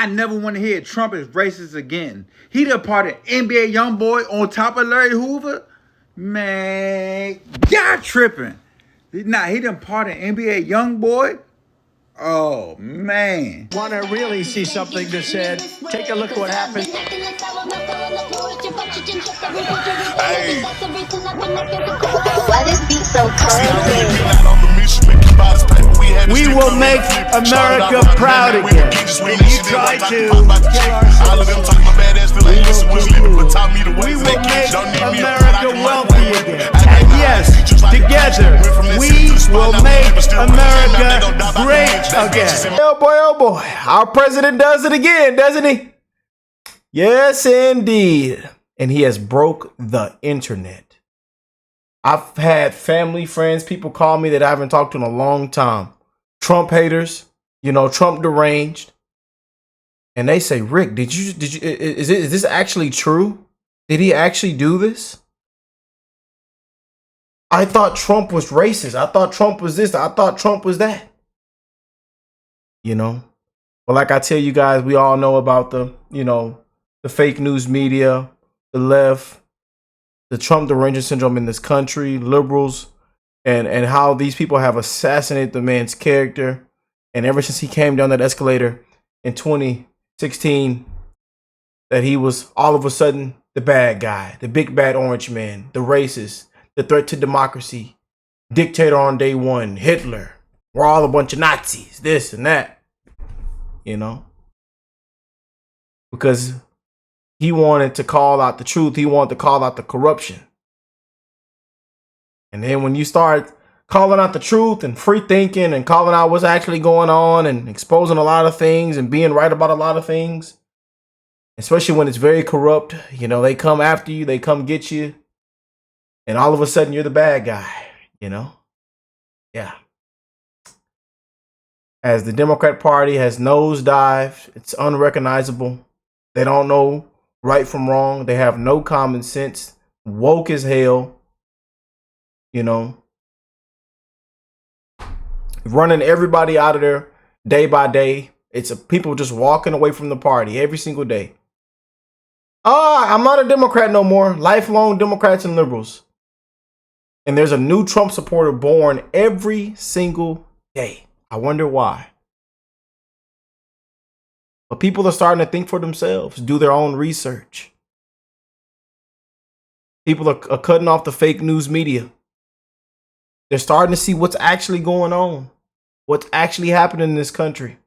I never want to hear Trump is racist again. He the part of NBA YoungBoy on top of Larry Hoover. Man, y'all tripping. Nah, he done part of NBA YoungBoy. Oh, man. Want to really see something that said, take a look at what happened. Hey. Why this beat so cold? We will make America proud again. When you try to kill our we will make America wealthy again. And yes, together, we will make America great again. Oh boy, our president does it again, doesn't he? Yes, indeed. And he has broke the internet. I've had family, friends, people call me that I haven't talked to in a long time. Trump haters, you know, Trump deranged. And they say, Rick, is this actually true? Did he actually do this? I thought Trump was racist. I thought Trump was this. I thought Trump was that. You know, but like I tell you guys, we all know about the fake news media, the left, the Trump derangement syndrome in this country, liberals, and how these people have assassinated the man's character. And ever since he came down that escalator in 2016, that he was all of a sudden the bad guy, the big bad orange man, the racist, the threat to democracy, dictator on day one, Hitler. We're all a bunch of Nazis, this and that, you know, because he wanted to call out the truth. He wanted to call out the corruption. And then when you start calling out the truth and free thinking and calling out what's actually going on and exposing a lot of things and being right about a lot of things, especially when it's very corrupt, you know, they come after you, they come get you. And all of a sudden you're the bad guy, you know? Yeah. As the Democrat Party has nosedived, it's unrecognizable. They don't know right from wrong. They have no common sense. Woke as hell. You know. Running everybody out of there day by day. It's people just walking away from the party every single day. I'm not a Democrat no more. Lifelong Democrats and liberals. And there's a new Trump supporter born every single day. I wonder why. But people are starting to think for themselves, do their own research. People are cutting off the fake news media. They're starting to see what's actually going on, what's actually happening in this country,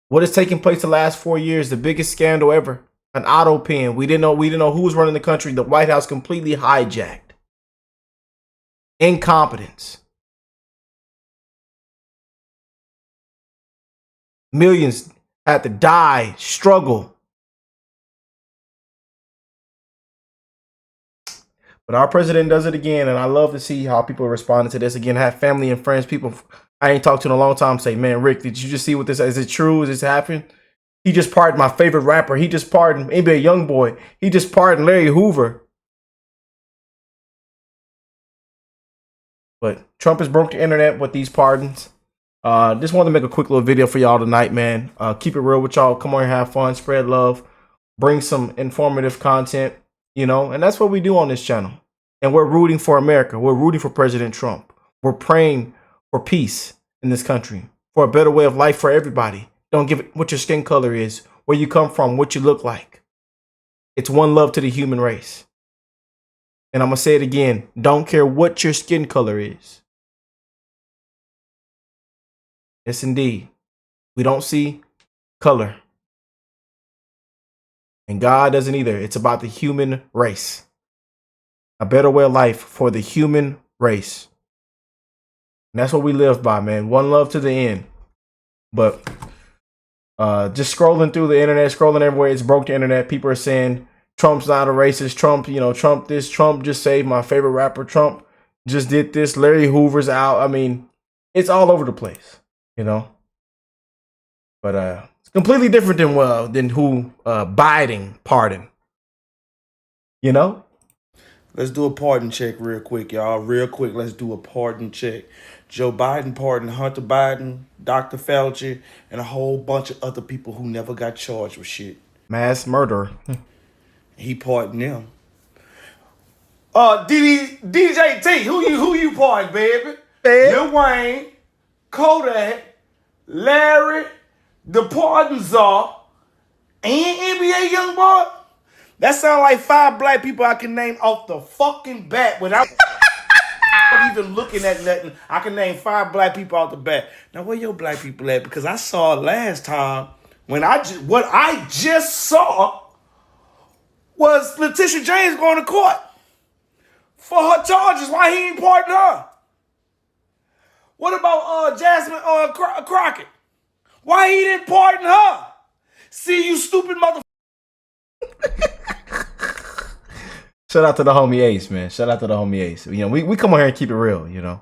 what has taken place the last 4 years, the biggest scandal ever, an auto pen. We didn't know who was running the country. The White House completely hijacked. Incompetence. Millions had to die, struggle. But our president does it again, and I love to see how people responded to this. Again, I have family and friends, people I ain't talked to in a long time say, man, Rick, did you just see what this is? Is it true? Is this happening? He just pardoned my favorite rapper. He just pardoned NBA YoungBoy. He just pardoned Larry Hoover. But Trump has broke the internet with these pardons. Just wanted to make a quick little video for y'all tonight, man. Keep it real with y'all. Come on here, have fun, spread love, bring some informative content, you know, and that's what we do on this channel. And we're rooting for America. We're rooting for President Trump. We're praying for peace in this country, for a better way of life for everybody. Don't give it what your skin color is, where you come from, what you look like. It's one love to the human race. And I'm going to say it again. Don't care what your skin color is. Yes, indeed. We don't see color. And God doesn't either. It's about the human race. A better way of life for the human race. And that's what we live by, man. One love to the end. But just scrolling through the internet, scrolling everywhere, it's broke the internet. People are saying Trump's not a racist. Trump, you know, Trump this, Trump just saved my favorite rapper. Trump just did this. Larry Hoover's out. I mean, it's all over the place, you know. But it's completely different than who Biden pardoned, you know. Let's do a pardon check real quick, y'all. Real quick, let's do a pardon check. Joe Biden pardoned Hunter Biden, Dr. Fauci, and a whole bunch of other people who never got charged with shit. Mass murderer. He pardoned them. DJT, who you pardon, baby? Lil Wayne, Kodak, Larry, the Pardon Czar, and NBA YoungBoy. That sound like 5 black people I can name off the fucking bat without even looking at nothing. I can name 5 black people off the bat. Now where your black people at? Because I saw last time when what I just saw was Letitia James going to court for her charges. Why he ain't pardoned her? What about Jasmine Crockett? Why he didn't pardon her? See, you stupid motherfucker. Shout out to the homie Ace, man. Shout out to the homie Ace. You know, we come on here and keep it real, you know.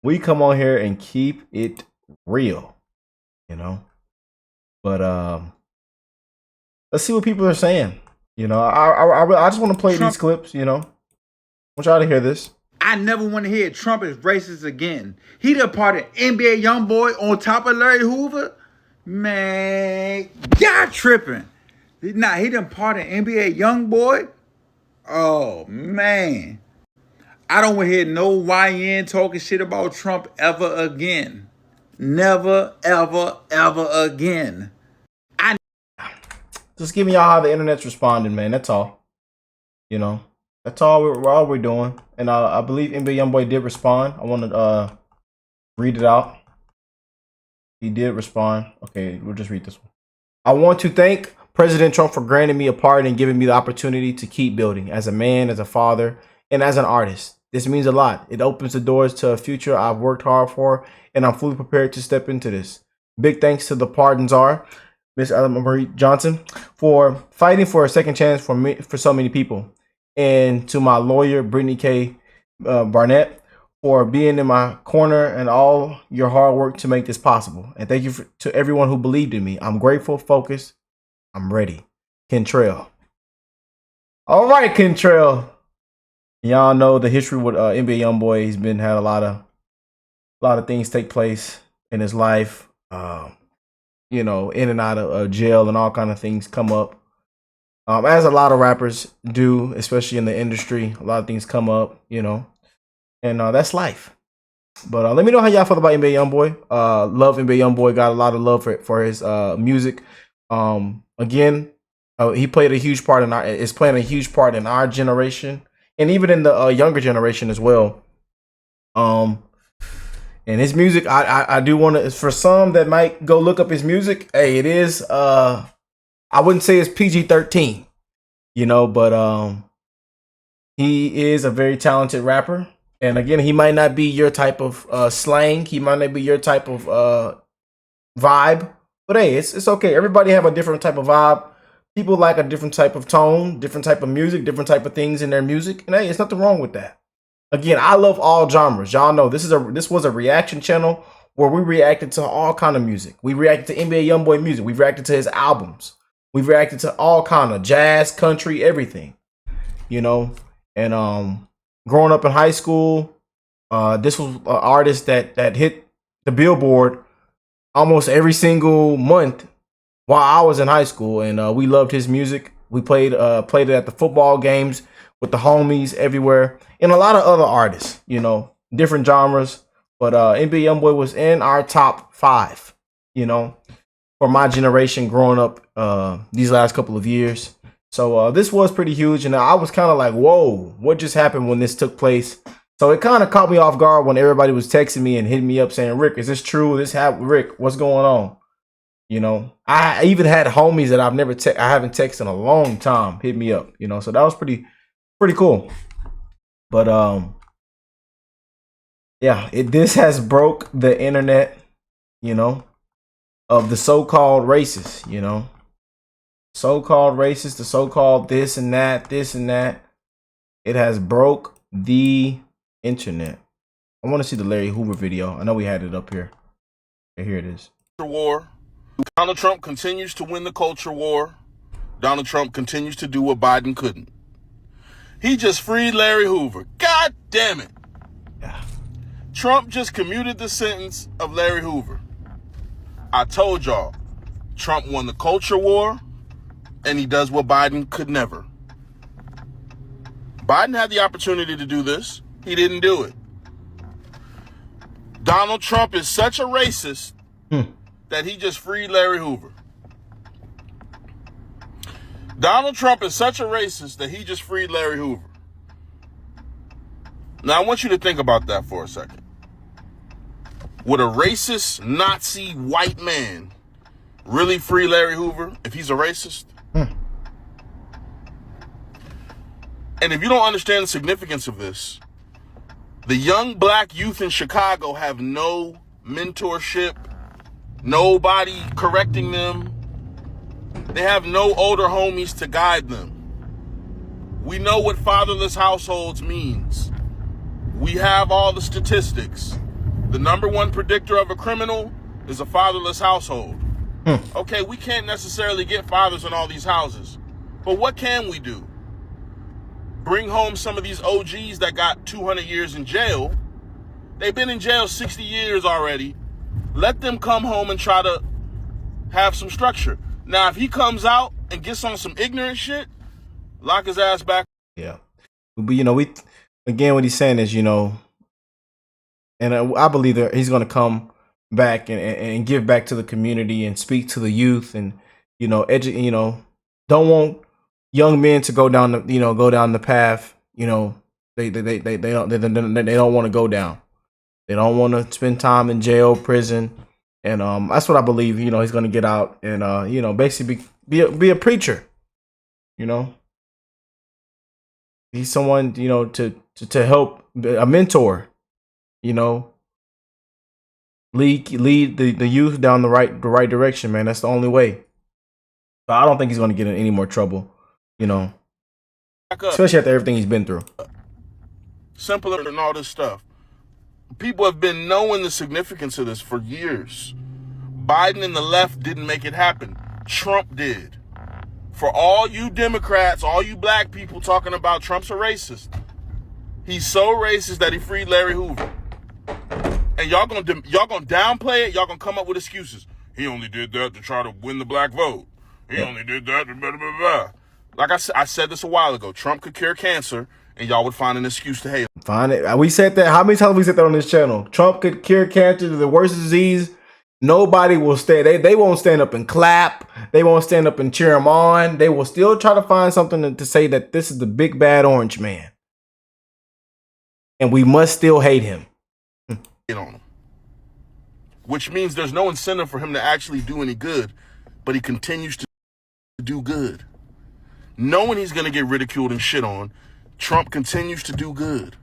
We come on here and keep it real, you know. But let's see what people are saying. You know, I just want to play these clips, you know. I want y'all to hear this. I never want to hear Trump is racist again. He done parted NBA YoungBoy on top of Larry Hoover. Man, y'all tripping. Nah, he done parted NBA YoungBoy. Oh, man. I don't want to hear no YN talking shit about Trump ever again. Never, ever, ever again. Just giving y'all how the internet's responding, man. That's all. You know, that's all we're doing. And I believe NBA YoungBoy did respond. I want to read it out. He did respond. Okay, we'll just read this one. I want to thank President Trump for granting me a pardon and giving me the opportunity to keep building as a man, as a father, and as an artist. This means a lot. It opens the doors to a future I've worked hard for, and I'm fully prepared to step into this. Big thanks to the pardon czar, Miss Ellen Marie Johnson, for fighting for a second chance for so many people, and to my lawyer, Brittany K. Barnett, for being in my corner and all your hard work to make this possible. And thank you to everyone who believed in me. I'm grateful, focused. I'm ready. Kentrell. All right, Kentrell. Y'all know the history with NBA YoungBoy. He's had a lot of things take place in his life. You know, in and out of jail and all kind of things come up. As a lot of rappers do, especially in the industry, a lot of things come up, you know, and that's life. But let me know how y'all feel about NBA YoungBoy. Love NBA YoungBoy. Got a lot of love for his music. Again, he played a huge part is playing a huge part in our generation, and even in the younger generation as well. And his music, I do want to, for some that might go look up his music. Hey, it is, I wouldn't say it's PG-13, you know, but he is a very talented rapper. And again, he might not be your type of slang. He might not be your type of vibe. But hey, it's okay. Everybody have a different type of vibe. People like a different type of tone, different type of music, different type of things in their music. And hey, it's nothing wrong with that. Again, I love all genres. Y'all know this was a reaction channel where we reacted to all kind of music. We reacted to NBA YoungBoy music. We reacted to his albums. We reacted to all kind of jazz, country, everything. You know, and growing up in high school, this was an artist that hit the Billboard almost every single month while I was in high school, and we loved his music. We played it at the football games with the homies everywhere, and a lot of other artists, you know, different genres. But NBA YoungBoy was in our top 5, you know, for my generation growing up these last couple of years. So this was pretty huge, and I was kind of like, whoa, what just happened when this took place? So it kind of caught me off guard when everybody was texting me and hitting me up saying, Rick, is this true? This happened? Rick, what's going on? You know, I even had homies that I haven't texted in a long time hit me up, you know, so that was pretty cool. But yeah, this has broke the internet, you know, of the so-called racists, you know, so-called racist, the so-called this and that. It has broke the internet. I want to see the Larry Hoover video. I know we had it up here. Okay, here it is. War. Donald Trump continues to win the culture war. Donald Trump continues to do what Biden couldn't. He just freed Larry Hoover. God damn it. Yeah. Trump just commuted the sentence of Larry Hoover. I told y'all, Trump won the culture war, and he does what Biden could never. Biden had the opportunity to do this. He didn't do it. Donald Trump is such a racist that he just freed Larry Hoover. Donald Trump is such a racist that he just freed Larry Hoover. Now, I want you to think about that for a second. Would a racist Nazi white man really free Larry Hoover if he's a racist? And if you don't understand the significance of this, the young black youth in Chicago have no mentorship, nobody correcting them. They have no older homies to guide them. We know what fatherless households means. We have all the statistics. The number one predictor of a criminal is a fatherless household. Okay, we can't necessarily get fathers in all these houses, but what can we do? Bring home some of these OGs that got 200 years in jail. They've been in jail 60 years already. Let them come home and try to have some structure. Now, if he comes out and gets on some ignorant shit, lock his ass back. Yeah. But, again, what he's saying is, and I believe that he's going to come back and give back to the community and speak to the youth and, don't want young men to go down the path, they don't want to go down. They don't want to spend time in jail, prison. And that's what I believe, he's going to get out and, basically be a preacher, He's someone, to help, a mentor, lead the youth down the right direction, man. That's the only way. But I don't think he's going to get in any more trouble, especially after everything he's been through. Simpler than all this stuff. People have been knowing the significance of this for years. Biden and the left didn't make it happen. Trump did. For all you Democrats, all you black people talking about Trump's a racist, he's so racist that he freed Larry Hoover. And y'all gonna downplay it. Y'all gonna come up with excuses. He only did that to try to win the black vote. He only did that to blah, blah, blah, blah. Like I said this a while ago. Trump could cure cancer, and y'all would find an excuse to hate him. Find it. We said that. How many times have we said that on this channel? Trump could cure cancer, the worst disease. Nobody will stay. They won't stand up and clap. They won't stand up and cheer him on. They will still try to find something to say that this is the big bad orange man, and we must still hate him. On him, which means there's no incentive for him to actually do any good, but he continues to do good. Knowing he's going to get ridiculed and shit on, Trump continues to do good.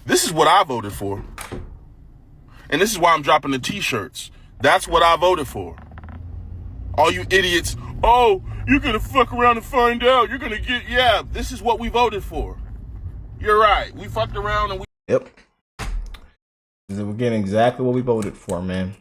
This is what I voted for. And this is why I'm dropping the t-shirts. That's what I voted for. All you idiots, oh, you're going to fuck around and find out. You're going to get, yeah, this is what we voted for. You're right. We fucked around and we... Yep. We're getting exactly what we voted for, man.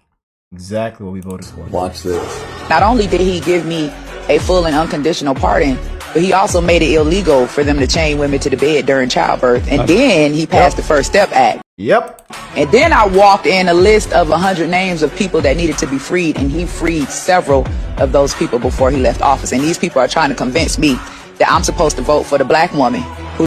Exactly what we voted for. Watch this. Not only did he give me a full and unconditional pardon, but he also made it illegal for them to chain women to the bed during childbirth. And then he passed the First Step Act. Yep. And then I walked in a list of 100 names of people that needed to be freed, and he freed several of those people before he left office. And these people are trying to convince me that I'm supposed to vote for the black woman who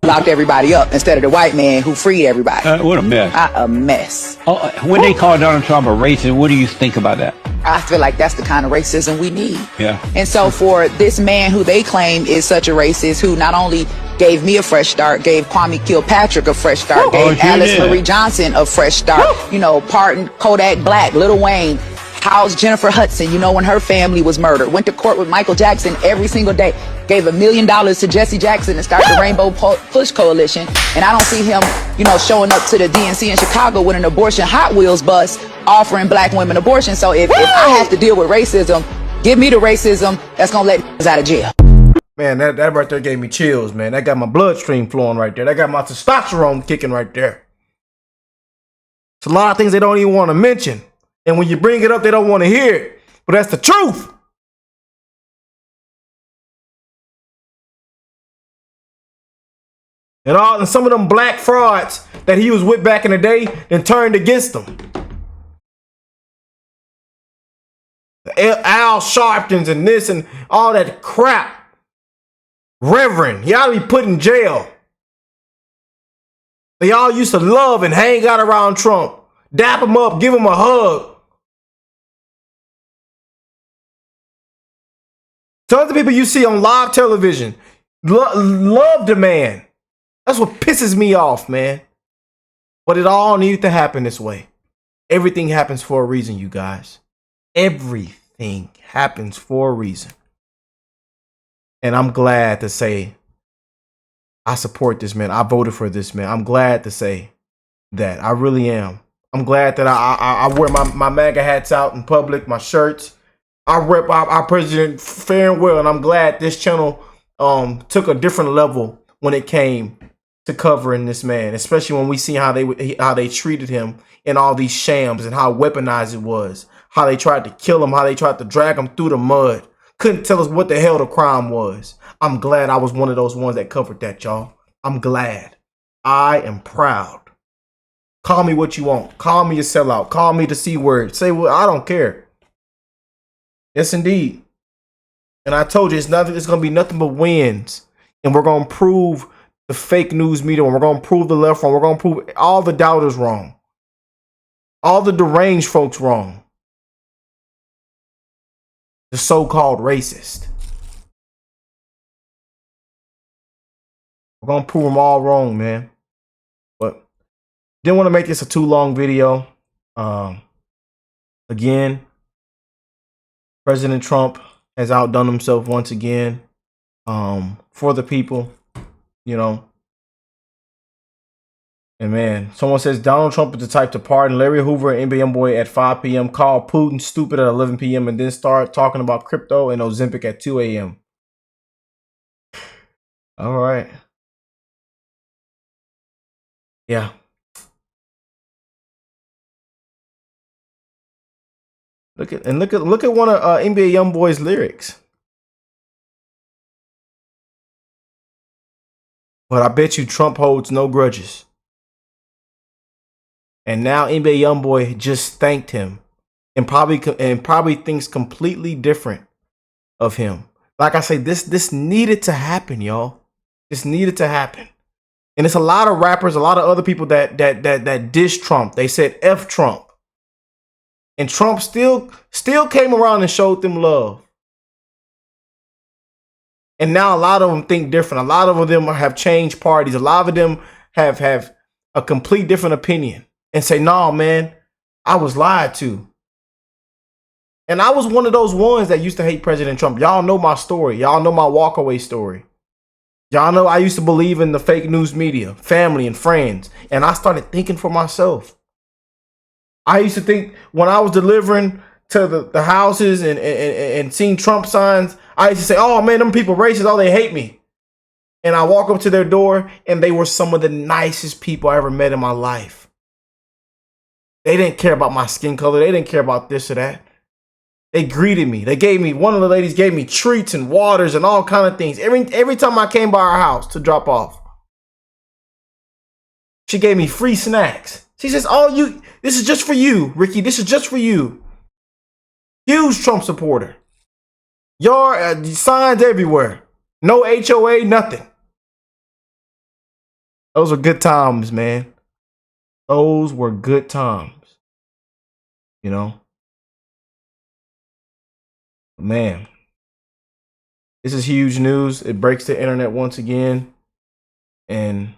locked everybody up instead of the white man who freed everybody. What a mess. A mess. Oh, when they call Donald Trump a racist, what do you think about that? I feel like that's the kind of racism we need. Yeah. And so for this man who they claim is such a racist, who not only gave me a fresh start, gave Kwame Kilpatrick a fresh start, gave Alice Marie Johnson a fresh start, pardoned Kodak Black, Lil Wayne, housed Jennifer Hudson, when her family was murdered, went to court with Michael Jackson every single day, gave $1 million to Jesse Jackson to start the Rainbow Push Coalition. And I don't see him, showing up to the DNC in Chicago with an abortion Hot Wheels bus offering black women abortion. So if I have to deal with racism, give me the racism that's going to let us out of jail. Man, that right there gave me chills, man. That got my bloodstream flowing right there. That got my testosterone kicking right there. It's a lot of things they don't even want to mention. And when you bring it up, they don't want to hear it. But that's the truth. And some of them black frauds that he was with back in the day then turned against him. Al Sharptons and this and all that crap. Reverend, he ought to be put in jail. They all used to love and hang out around Trump. Dap him up, give him a hug. Tons of people you see on live television love the man. That's what pisses me off, man. But it all needed to happen this way. Everything happens for a reason, you guys. Everything happens for a reason. And I'm glad to say I support this man. I voted for this man. I'm glad to say that. I really am. I'm glad that I wear my MAGA hats out in public, my shirts. I rep our president fair and well. And I'm glad this channel took a different level when it came to covering this man, especially when we see how they treated him in all these shams and how weaponized it was, how they tried to kill him, how they tried to drag him through the mud. Couldn't tell us what the hell the crime was. I'm glad I was one of those ones that covered that, y'all. I'm glad. I am proud. Call me what you want. Call me a sellout. Call me the C word. Say what, I don't care. Yes, indeed. And I told you it's going to be nothing but wins. And we're going to prove the fake news media, and we're going to prove the left wrong. We're going to prove all the doubters wrong. All the deranged folks wrong. The so-called racist. We're going to prove them all wrong, man. But didn't want to make this a too long video. Again, President Trump has outdone himself once again for the people. You know, and man, someone says Donald Trump is the type to pardon Larry Hoover and NBA YoungBoy at 5 p.m., call Putin stupid at 11 p.m., and then start talking about crypto and Ozempic at 2 a.m. All right. Yeah. Look at one of NBA YoungBoy's lyrics. But I bet you Trump holds no grudges. And now NBA YoungBoy just thanked him and probably thinks completely different of him. Like I say, this needed to happen, y'all. This needed to happen. And it's a lot of rappers, a lot of other people that dish Trump. They said F Trump. And Trump still came around and showed them love. And now a lot of them think different. A lot of them have changed parties. A lot of them have a complete different opinion and say, "No, man, I was lied to." And I was one of those ones that used to hate President Trump. Y'all know my story. Y'all know my walkaway story. Y'all know I used to believe in the fake news media, family and friends. And I started thinking for myself. I used to think when I was delivering to the houses and seeing Trump signs, I used to say, "Oh man, them people racist, oh, they hate me." And I walk up to their door and they were some of the nicest people I ever met in my life. They didn't care about my skin color. They didn't care about this or that. They greeted me. One of the ladies gave me treats and waters and all kind of things. Every time I came by our house to drop off, she gave me free snacks. She says, "Oh, this is just for you, Ricky. This is just for you." Huge Trump supporter. Your signs everywhere. No HOA, nothing. Those were good times, man. Those were good times. You know? Man. This is huge news. It breaks the internet once again. And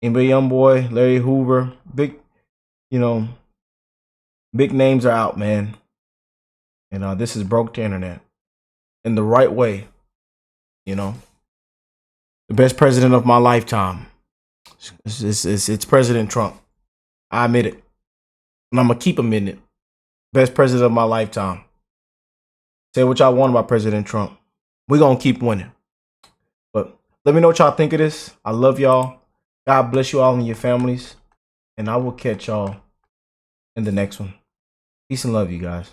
NBA YoungBoy, Larry Hoover, big names are out, man. And this has broke the internet in the right way. You know, the best president of my lifetime. It's President Trump. I admit it. And I'm going to keep admitting it. Best president of my lifetime. Say what y'all want about President Trump. We're going to keep winning. But let me know what y'all think of this. I love y'all. God bless you all and your families. And I will catch y'all in the next one. Peace and love, you guys.